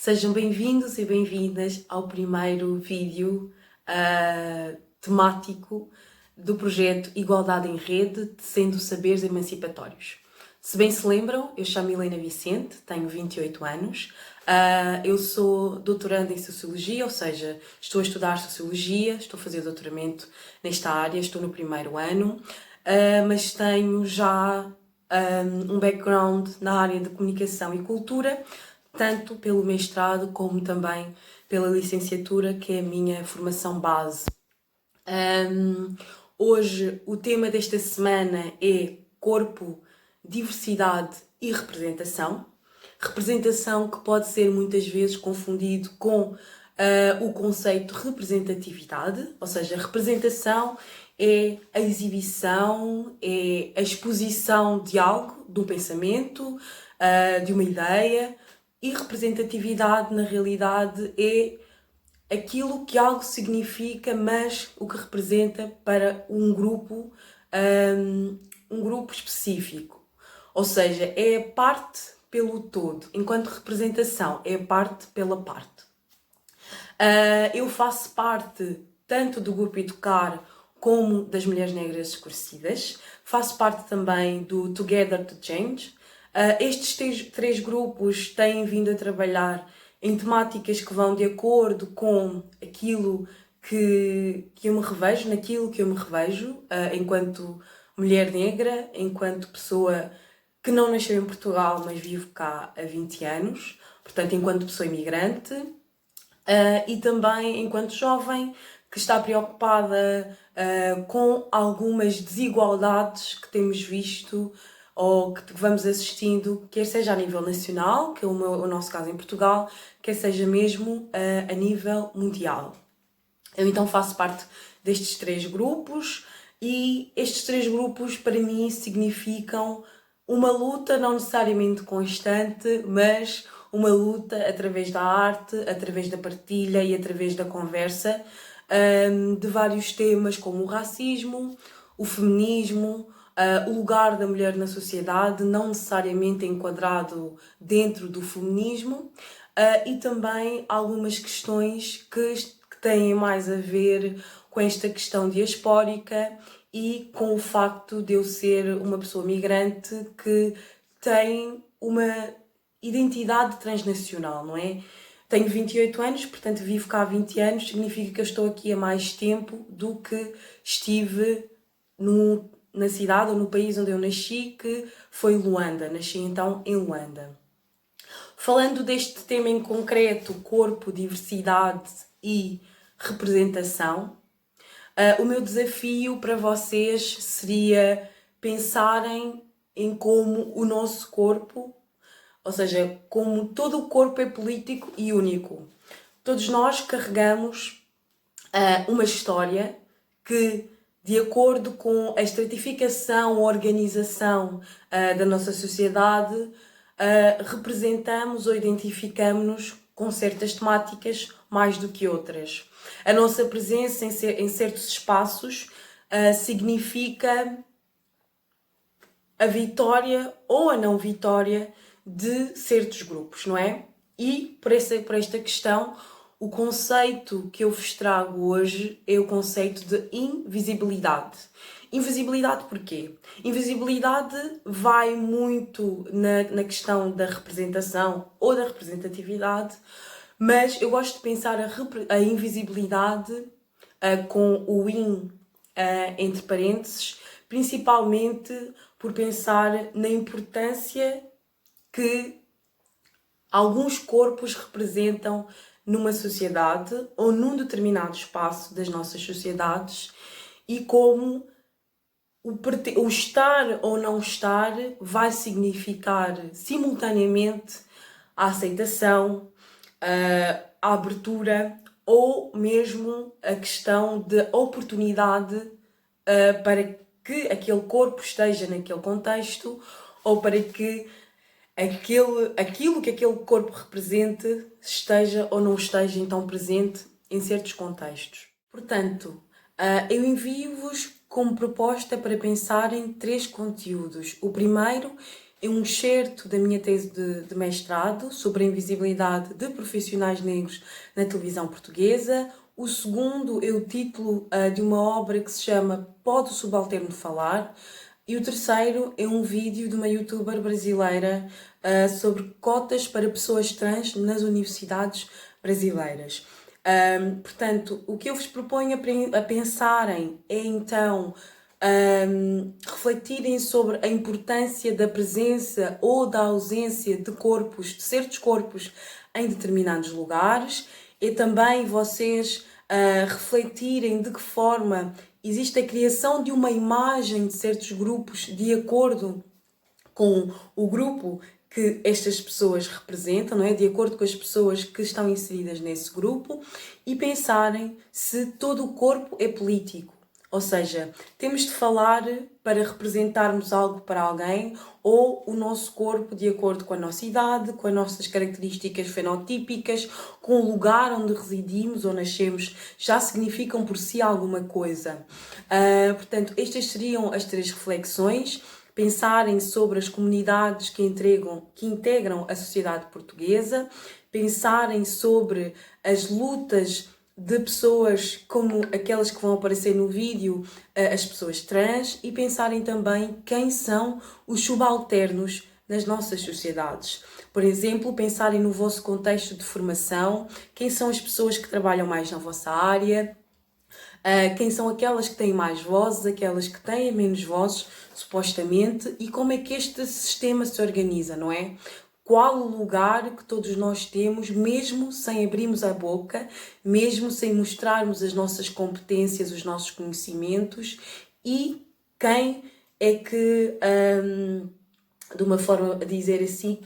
Sejam bem-vindos e bem-vindas ao primeiro vídeo temático do projeto Igualdade em Rede, Tecendo Saberes Emancipatórios. Se bem se lembram, eu chamo Helena Vicente, tenho 28 anos, eu sou doutoranda em Sociologia, ou seja, estou a estudar Sociologia, estou a fazer doutoramento nesta área, estou no primeiro ano, mas tenho já um background na área de Comunicação e Cultura, tanto pelo mestrado como também pela licenciatura, que é a minha formação base. Hoje o tema desta semana é corpo, diversidade e representação. Representação que pode ser muitas vezes confundido com o conceito de representatividade, ou seja, representação é a exibição, é a exposição de algo, de um pensamento, de uma ideia, e representatividade na realidade é aquilo que algo significa, mas o que representa para um grupo específico. Ou seja, é a parte pelo todo, enquanto representação é a parte pela parte. Eu faço parte tanto do Grupo Educar como das Mulheres Negras Esclarecidas. Faço parte também do Together to Change. Estes três grupos têm vindo a trabalhar em temáticas que vão de acordo com aquilo que eu me revejo, naquilo que eu me revejo, enquanto mulher negra, enquanto pessoa que não nasceu em Portugal, mas vive cá há 20 anos, portanto, enquanto pessoa imigrante, e também enquanto jovem que está preocupada com algumas desigualdades que temos visto ou que vamos assistindo, quer seja a nível nacional, que é o nosso caso em Portugal, quer seja mesmo a nível mundial. Eu então faço parte destes três grupos e estes três grupos para mim significam uma luta não necessariamente constante, mas uma luta através da arte, através da partilha e através da conversa de vários temas como o racismo, o feminismo, o lugar da mulher na sociedade, não necessariamente enquadrado dentro do feminismo, e também algumas questões que têm mais a ver com esta questão diaspórica e com o facto de eu ser uma pessoa migrante que tem uma identidade transnacional, não é? Tenho 28 anos, portanto vivo cá há 20 anos, significa que eu estou aqui há mais tempo do que estive na cidade ou no país onde eu nasci, que foi Luanda. Nasci então em Luanda. Falando deste tema em concreto, corpo, diversidade e representação, o meu desafio para vocês seria pensarem em como o nosso corpo, ou seja, como todo o corpo é político e único. Todos nós carregamos uma história que, de acordo com a estratificação ou organização da nossa sociedade, representamos ou identificamos-nos com certas temáticas mais do que outras. A nossa presença em certos espaços significa a vitória ou a não vitória de certos grupos, não é? E por esta questão, o conceito que eu vos trago hoje é o conceito de invisibilidade. Invisibilidade porquê? Invisibilidade vai muito na questão da representação ou da representatividade, mas eu gosto de pensar a invisibilidade com o entre parênteses, principalmente por pensar na importância que alguns corpos representam numa sociedade ou num determinado espaço das nossas sociedades e como o estar ou não estar vai significar simultaneamente a aceitação, a abertura ou mesmo a questão de oportunidade para que aquele corpo esteja naquele contexto ou para que aquilo que aquele corpo represente esteja ou não esteja então presente em certos contextos. Portanto, eu envio-vos como proposta para pensarem três conteúdos. O primeiro é um excerto da minha tese de mestrado sobre a invisibilidade de profissionais negros na televisão portuguesa. O segundo é o título de uma obra que se chama Pode o Subalterno Falar? E o terceiro é um vídeo de uma youtuber brasileira sobre cotas para pessoas trans nas universidades brasileiras. Portanto, o que eu vos proponho a pensarem é então refletirem sobre a importância da presença ou da ausência de corpos, de certos corpos em determinados lugares, e também vocês refletirem de que forma existe a criação de uma imagem de certos grupos de acordo com o grupo que estas pessoas representam, não é? De acordo com as pessoas que estão inseridas nesse grupo, e pensarem se todo o corpo é político. Ou seja, temos de falar para representarmos algo para alguém, ou o nosso corpo de acordo com a nossa idade, com as nossas características fenotípicas, com o lugar onde residimos ou nascemos, já significam por si alguma coisa. Portanto, estas seriam as 3 reflexões. Pensarem sobre as comunidades que integram a sociedade portuguesa, pensarem sobre as lutas de pessoas como aquelas que vão aparecer no vídeo, as pessoas trans, e pensarem também quem são os subalternos nas nossas sociedades. Por exemplo, pensarem no vosso contexto de formação, quem são as pessoas que trabalham mais na vossa área, quem são aquelas que têm mais vozes, aquelas que têm menos vozes, supostamente, e como é que este sistema se organiza, não é? Qual o lugar que todos nós temos, mesmo sem abrirmos a boca, mesmo sem mostrarmos as nossas competências, os nossos conhecimentos, e quem é que, de uma forma a dizer assim,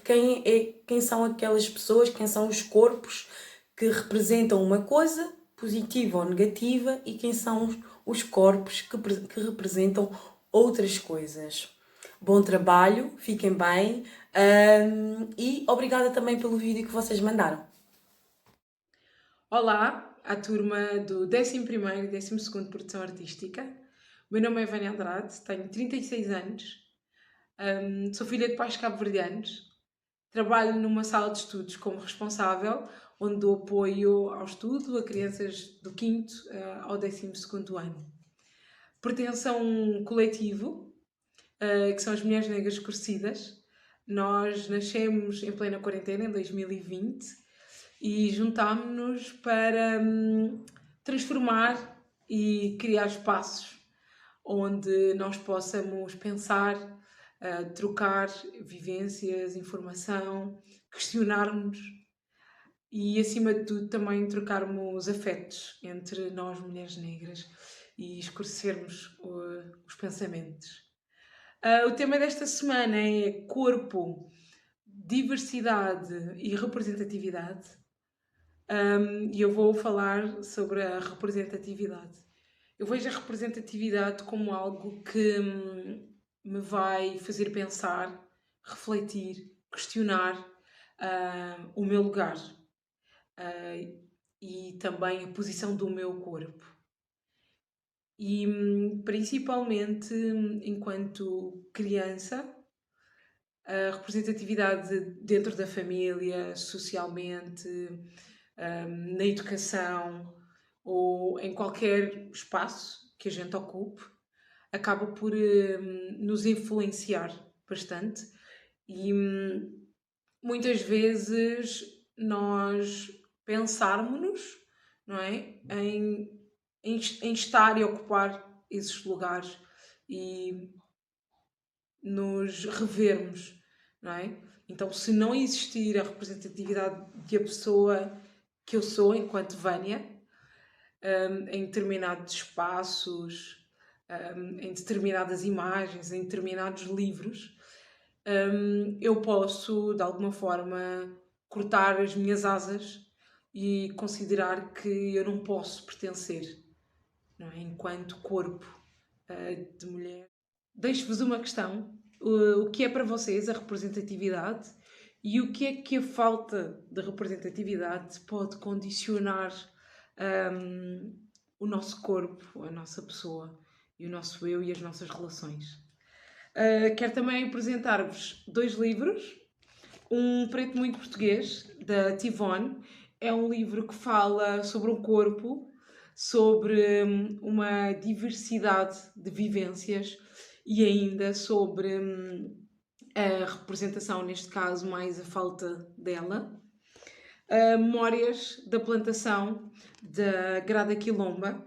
quem são aquelas pessoas, quem são os corpos que representam uma coisa positiva ou negativa, e quem são os corpos que representam outras coisas. Bom trabalho, fiquem bem, e obrigada também pelo vídeo que vocês mandaram. Olá à turma do 11º e 12º Produção Artística. O meu nome é Vânia Andrade, tenho 36 anos, sou filha de pais cabo-verdianos, trabalho numa sala de estudos como responsável, onde dou apoio ao estudo a crianças do 5º ao 12º ano. Pertenço a um coletivo, que são as Mulheres Negras Escurecidas. Nós nascemos em plena quarentena, em 2020, e juntámos-nos para transformar e criar espaços onde nós possamos pensar, trocar vivências, informação, questionarmos e, acima de tudo, também trocarmos afetos entre nós, mulheres negras, e escurecermos os pensamentos. O tema desta semana é corpo, diversidade e representatividade. E eu vou falar sobre a representatividade. Eu vejo a representatividade como algo que me vai fazer pensar, refletir, questionar o meu lugar e também a posição do meu corpo. E principalmente enquanto criança, a representatividade dentro da família, socialmente, na educação ou em qualquer espaço que a gente ocupe, acaba por nos influenciar bastante e muitas vezes nós pensarmos-nos, não é? Em estar e ocupar esses lugares e nos revermos, não é? Então, se não existir a representatividade de a pessoa que eu sou enquanto Vânia, em determinados espaços, em determinadas imagens, em determinados livros, eu posso, de alguma forma, cortar as minhas asas e considerar que eu não posso pertencer, não é? Enquanto corpo de mulher. Deixo-vos uma questão. O que é para vocês a representatividade e o que é que a falta de representatividade pode condicionar o nosso corpo, a nossa pessoa e o nosso eu e as nossas relações? Quero também apresentar-vos 2 livros. Um Preto Muito Português, da Tivone. É um livro que fala sobre o corpo, sobre uma diversidade de vivências e ainda sobre a representação, neste caso, mais a falta dela. Memórias da plantação da Grada Quilomba,